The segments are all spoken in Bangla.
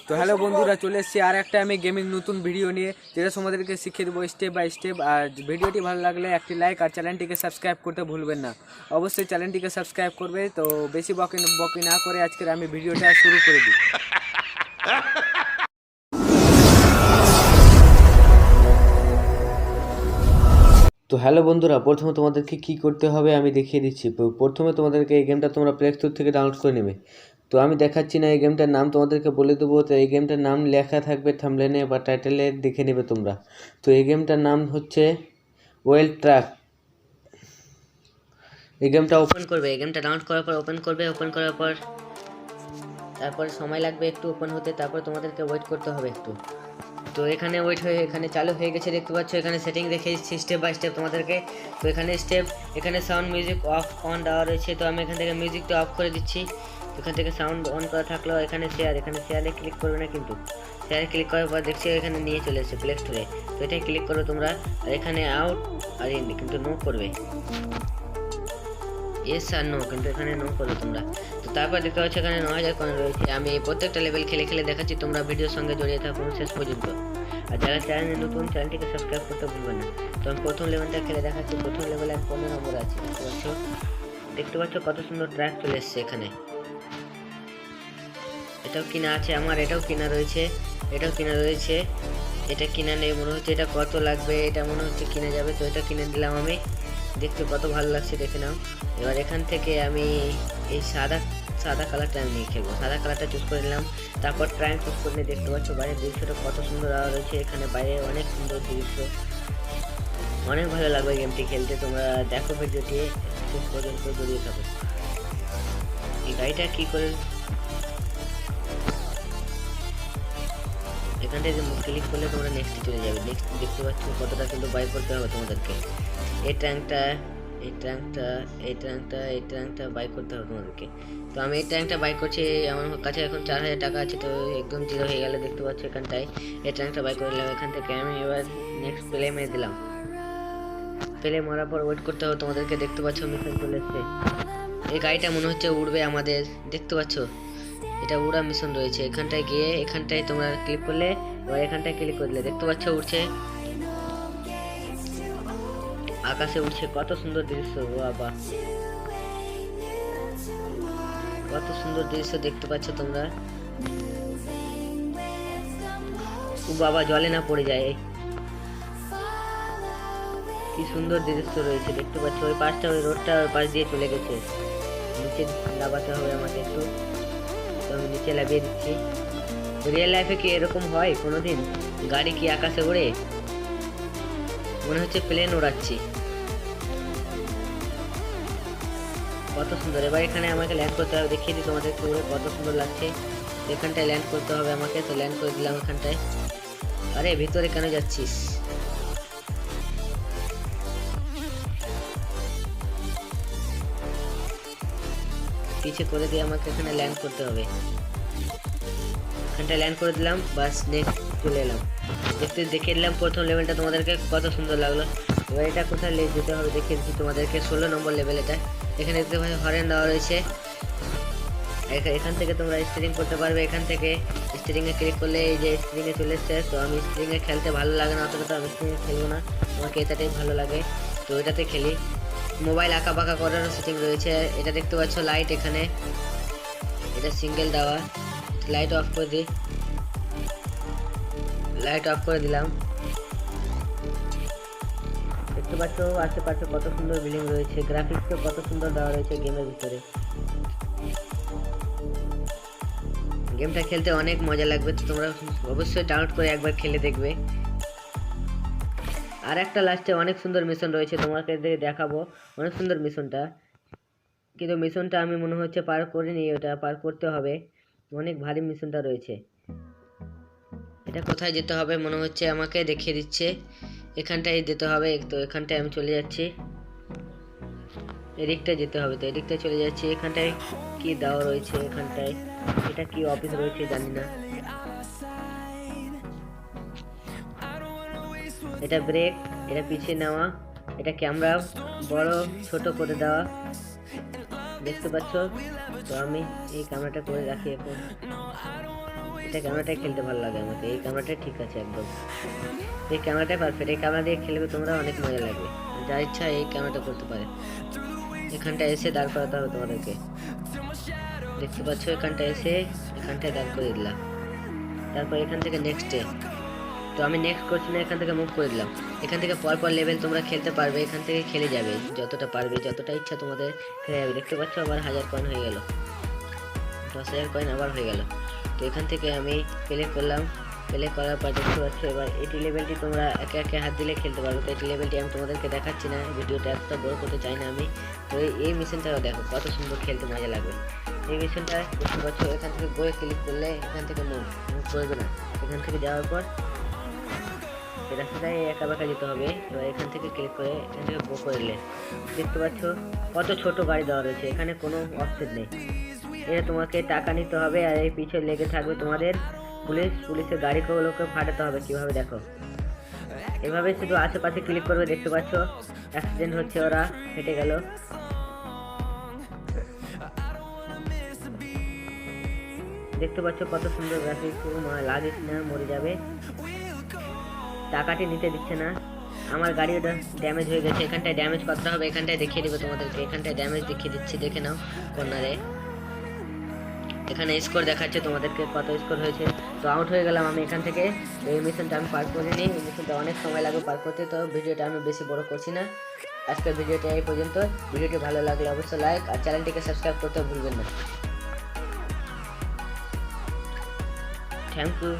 তো হ্যালো বন্ধুরা, চলে এসেছি আর একটা আমি গেমিং নতুন ভিডিও নিয়ে, যেটা তোমাদেরকে শিখিয়ে দেবো স্টেপ বাই স্টেপ। আর ভিডিওটি ভালো লাগলে একটি লাইক আর চ্যানেলটিকে সাবস্ক্রাইব করতে ভুলবেন না। অবশ্যই চ্যানেলটিকে সাবস্ক্রাইব করবে। তো বেশি বকি বকি না করে আজকের আমি ভিডিওটা শুরু করে দিই। তো হ্যালো বন্ধুরা, প্রথমে তোমাদেরকে কি করতে হবে আমি দেখিয়ে দিচ্ছি। প্রথমে তোমাদেরকে এই গেমটা তোমরা প্লে স্টোর থেকে ডাউনলোড করে নেবে। তো আমি দেখাচ্ছি না, এই গেমটার নাম তোমাদেরকে বলে দেবো। তো এই গেমটার নাম লেখা থাকবে থাম্বনেলে বা টাইটেলে, দেখে নেবে তোমরা। তো এই গেমটার নাম হচ্ছে ওয়েল ট্র্যাক। এই গেমটা ওপেন করবে, এই গেমটা ডাউনলোড করার পর ওপেন করবে। ওপেন করার পর তারপর সময় লাগবে একটু ওপেন হতে, তারপর তোমাদেরকে ওয়েট করতে হবে একটু। তো এখানে ওয়েট হয়ে এখানে চালু হয়ে গেছে, দেখতে পাচ্ছ। এখানে সেটিং দেখে দিচ্ছি স্টেপ বাই স্টেপ তোমাদেরকে। তো এখানে স্টেপ, এখানে সাউন্ড মিউজিক অফ অন দেওয়া রয়েছে। তো আমি এখান থেকে মিউজিকটা অফ করে দিচ্ছি। এখান থেকে সাউন্ড অন করা থাকলেও এখানে শেয়ার, এখানে শেয়ারে ক্লিক করবে না, কিন্তু শেয়ারে ক্লিক করার পর দেখছি এখানে নিয়ে চলে এসেছে প্লে স্টোরে। তো এটাই ক্লিক করবে তোমরা। আর এখানে আউট আর ইন, কিন্তু নো করবে, ইয়েস আর নো, কিন্তু এখানে নো করবে তোমরা। তো তারপর দেখতে পাচ্ছ এখানে 9000 কয়েন রয়েছে। আমি প্রত্যেকটা লেভেল খেলে খেলে দেখাচ্ছি, তোমরা ভিডিওর সঙ্গে জড়িয়ে থাকুন শেষ পর্যন্ত। আর যারা চ্যানেলে নতুন, চ্যানেলটিকে সাবস্ক্রাইব করতে ভুলবেন না। তো আমি প্রথম লেভেলটা খেলে দেখাচ্ছি। প্রথম লেভেলে 15 নম্বর আছে, দেখতে পাচ্ছ কত সুন্দর ট্র্যাক চলে এসছে এখানে। এটাও কিনা আছে আমার, এটাও কিনা রয়েছে, এটাও কিনা রয়েছে। এটা কিনা নেই মনে হচ্ছে, এটা কত লাগবে, এটা মনে হচ্ছে কিনে যাবে। তো এটা কিনে দিলাম আমি, দেখতে কত ভালো লাগছে দেখে নাও। এবার এখান থেকে আমি এই সাদা কালারটা আমি নিয়ে খেলবো। সাদা কালারটা চুজ করে নিলাম। তারপর ট্রাইং চুজ করে নিয়ে দেখতে পাচ্ছ বাইরের দৃশ্যটা কত সুন্দর দেওয়া রয়েছে এখানে। বাইরে অনেক সুন্দর দৃশ্য, অনেক ভালো লাগবে গেমটি খেলতে। তোমরা দেখো ভিডিওটি শেষ পর্যন্ত জড়িয়ে থাকো। এই গাড়িটা কি করে এখান থেকে ক্লিক করলে তোমরা নেক্সটে চলে যাবে। নেক্সট দেখতে পাচ্ছ কতটা কিন্তু বাই করতে হবে তোমাদেরকে। এই ট্যাঙ্কটা বাই করতে হবে তোমাদেরকে। তো আমি এই ট্যাঙ্কটা বাই করছি। আমার কাছে এখন 4000 টাকা আছে। তো একদম জিরো হয়ে গেলে দেখতে পাচ্ছ এখানটায়। এই ট্যাঙ্কটা বাই করে নিলাম। এখান থেকে আমি এবার নেক্সট প্লে মেরে দিলাম। প্লে মারার পর ওয়েট করতে হবে তোমাদেরকে। দেখতে পাচ্ছ মিশন চলে এসছে। এই গাড়িটা মনে হচ্ছে উড়বে আমাদের, দেখতে পাচ্ছ এটা উড়া মিশন রয়েছে। এখানটায় গিয়ে এখানটায় তোমরা ক্লিক করলে, এবার এখানটায় ক্লিক করলে দেখতে পাচ্ছ উঠছে, আকাশে উঠছে। কত সুন্দর দৃশ্য, বাবা কত সুন্দর দৃশ্য দেখতে পাচ্ছ তোমরা। ও বাবা, জলে না পড়ে যায়, কি সুন্দর দৃশ্য রয়েছে দেখতে পাচ্ছ। ওই পাশটা, ওই রোডটা ওই পাশ দিয়ে চলে গেছে। নিচে লাগাতে হবে আমাকে একটু। তো আমি নিচে লাগিয়ে দিচ্ছি। রিয়েল লাইফে কি এরকম হয় কোনোদিন? গাড়ি কি আকাশে ওড়ে? মনে হচ্ছে প্লেন ওড়াচ্ছি। কত সুন্দর। এবার এখানে আমাকে ল্যান্ড করতে হবে, দেখিয়ে দিই তোমাদের উড়ে কত সুন্দর লাগছে। এখানটায় ল্যান্ড করতে হবে আমাকে। তো ল্যান্ড করে দিলাম এখানটায়। আরে ভিতরে কেন যাচ্ছিস? পিছে করে দিয়ে আমাকে এখানে ল্যান্ড করতে হবে। এখানটায় ল্যান্ড করে দিলাম, বাস নেক্সট চলে এলাম। দেখে এলাম প্রথম লেভেলটা তোমাদেরকে কত সুন্দর লাগলো। এবার এটা কোথায় যেতে হবে দেখিয়ে দিচ্ছি তোমাদেরকে। 16 নম্বর লেভেল এটা। এখানে দেখতে পাচ্ছ হরেন দেওয়া রয়েছে। এখান থেকে তোমরা স্টিয়ারিং করতে পারবে। এখান থেকে স্টিয়ারিংয়ে ক্লিক করলে এই যে স্টিয়ারিংয়ে চলে এসছে। তো আমি স্টিয়ারিংয়ে খেলতে ভালো লাগে না অতটা, তো আমি স্টিয়ারিংয়ে খেলবো না, আমাকে এটাতেই ভালো লাগে। তো এটাতে খেলি। মোবাইল আঁকা বাঁকা করারও সেটিং রয়েছে। এটা দেখতে পাচ্ছ লাইট, এখানে এটা সিঙ্গেল দেওয়া। লাইট অফ করে দিই, লাইট অফ করে দিলাম। দেখতে পাচ্ছ আশেপাশে কত সুন্দর বিল্ডিং রয়েছে। গ্রাফিক্সও কত সুন্দর দেওয়া রয়েছে গেমের ভিতরে। গেমটা খেলতে অনেক মজা লাগবে। তো তোমরা অবশ্যই ডাউনলোড করে একবার খেলে দেখবে। আর একটা লাস্টে অনেক সুন্দর মিশন রয়েছে, তোমাকে দেখাবো। অনেক সুন্দর মিশনটা, কিন্তু মিশনটা আমি মনে হচ্ছে পার করিনি। ওটা পার করতে হবে, অনেক ভারী মিশনটা রয়েছে। এটা কোথায় যেতে হবে মনে হচ্ছে আমাকে দেখিয়ে দিচ্ছে। এখানটায় যেতে হবে। তো এখানটায় আমি চলে যাচ্ছি, এদিকটায় যেতে হবে। তো এদিকটায় চলে যাচ্ছি। এখানটায় কি দেওয়া রয়েছে, এখানটায় এটা কি অফিস রয়েছে জানি না। এটা ব্রেক, এটা পিছিয়ে নেওয়া, এটা ক্যামেরা বড় ছোট করে দেওয়া, দেখতে পাচ্ছ। তো আমি এই ক্যামেরাটা করে রাখি এখন। এটা ক্যামেরাটাই খেলতে ভালো লাগে আমাকে, এই ক্যামেরাটাই ঠিক আছে একদম, এই ক্যামেরাটাই পারফেক্ট। এই ক্যামেরা দিয়ে খেলবে তোমরা, অনেক মজা লাগবে। যার ইচ্ছা এই ক্যামেরাটা করতে পারে। এখানটা এসে দাঁড় করাতে হবে তোমাদেরকে, দেখতে পাচ্ছ এখানটা এসে এখানটায় দাঁড় করে দিলাম। তারপর এখান থেকে নেক্সটে, তো আমি নেক্সট করছি না, এখান থেকে মুভ করে দিলাম। এখান থেকে পরপর লেভেল তোমরা খেলতে পারবে, এখান থেকে খেলে যাবে যতটা পারবে, যতটা ইচ্ছা তোমাদের খেলে যাবে। দেখতে পাচ্ছ আবার 1000 কয়েন হয়ে গেল, 10,000 কয়েন আবার হয়ে গেল। তো এখান থেকে আমি প্লে করলাম, প্লে করার পর দেখতে পাচ্ছ এবার এটি লেভেলটি তোমরা একে একে হাত দিলে খেলতে পারবে। তো এটি লেভেলটি আমি তোমাদেরকে দেখাচ্ছি না, ভিডিওটা এতটা বড় করতে চাই না আমি। তো এই মিশনটাও দেখো কত সুন্দর, খেলতে মজা লাগবে এই মিশনটা। দেখতে পাচ্ছ এখান থেকে বইয়ে ক্লিক করলে এখান থেকে মুভ করবে না, এখান থেকে যাওয়ার পর এই রাস্তাটায় একা বাঁকা যেতে হবে। এবার এখান থেকে ক্লিক করে এখান থেকে গো করলে দেখতে পাচ্ছ কত ছোট গাড়ি দেওয়া রয়েছে, এখানে কোনো অপশন নেই। এটা তোমাকে টাকা নিতে হবে, আর এই পিছনে লেগে থাকবে তোমাদের পুলিশের গাড়িগুলোকে ফাটাতে হবে। কিভাবে দেখো, এভাবে শুধু আশেপাশে ক্লিক করবে, দেখতে পাচ্ছ অ্যাক্সিডেন্ট হচ্ছে, ওরা ফেটে গেল। দেখতে পাচ্ছ কত সুন্দর গ্রাফিক্স, লাগিস না মরে যাবে। টাকাটি নিতে দিচ্ছে না, আমার গাড়ি ওটা ড্যামেজ হয়ে গেছে। এখানটায় ড্যামেজ করতে হবে, এখানটায় দেখিয়ে দেবে তোমাদেরকে, এখানটায় ড্যামেজ দেখিয়ে দিচ্ছি, দেখে নাও কর্নারে। এখানে স্কোর দেখাচ্ছে তোমাদেরকে কত স্কোর হয়েছে। তো আউট হয়ে গেলাম আমি এখান থেকে। এই মিশনটা আমি পার করিনি, এই মিশনটা অনেক সময় লাগবে পার করতে। তো ভিডিওটা আমি বেশি বড় করছি না, আজকের ভিডিওটা এই পর্যন্ত। ভিডিওটি ভালো লাগলে অবশ্যই লাইক আর চ্যানেলটিকে সাবস্ক্রাইব করতে ভুলবেন না। Thank you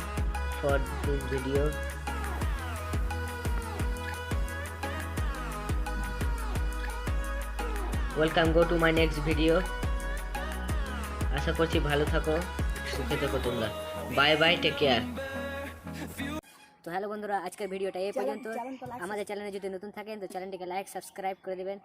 for this video. Welcome, go to my next video. আশা করছি ভালো থাকো, সুখে থেকো তোমরা। Bye bye, take care. তো হ্যালো বন্ধুরা, আজকের ভিডিওটা এই পর্যন্ত। আমাদের চ্যানেলে যদি নতুন থাকেন তো চ্যানেলটিকে লাইক সাবস্ক্রাইব করে দেবেন।